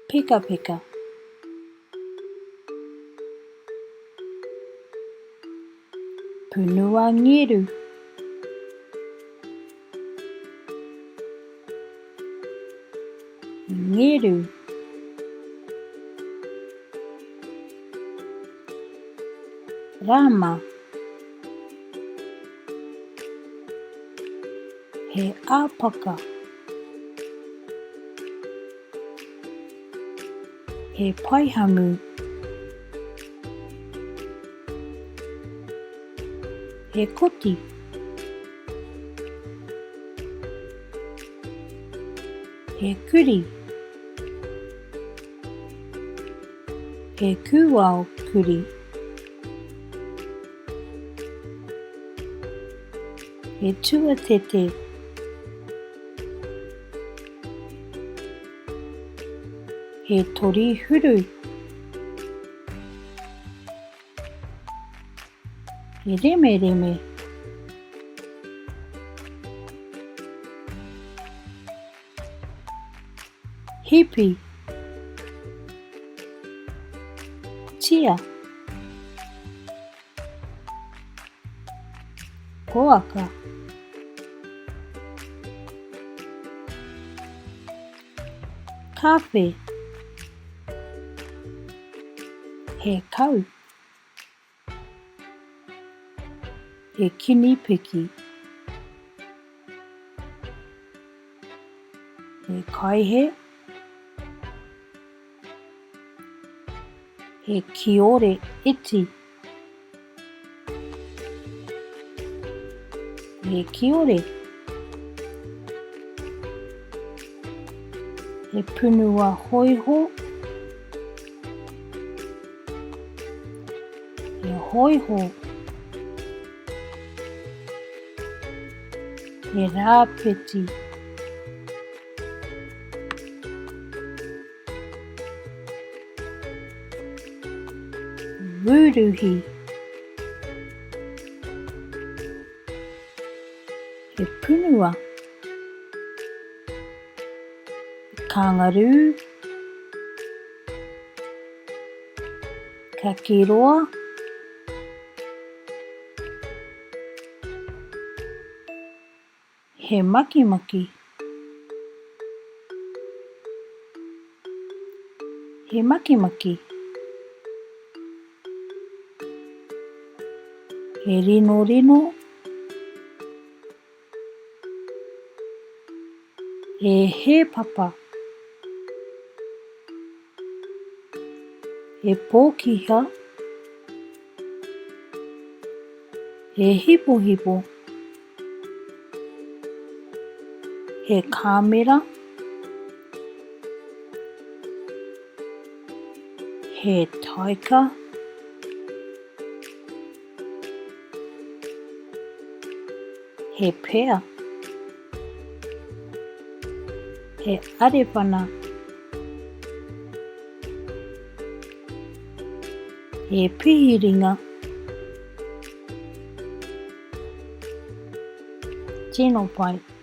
ペカペカプヌワゲルゲルラマヘアパカヘパイハムヘコティヘクリヘクワオクリヘチュアテテヘトリフルヘレメレメヒピチアコアカカフェヘカウヘキニペキヘカイヘヘキオレエティヘキオレヘプヌワホイホヘホイホヘラペティウルヒヘプヌワカンガルーカキロアヘマキマキヘマキマキヘリノリノヘパパヘポキハヘヒボヒボヘカメラヘタイカヘペアヘアレファナヘピヒリガチノパイ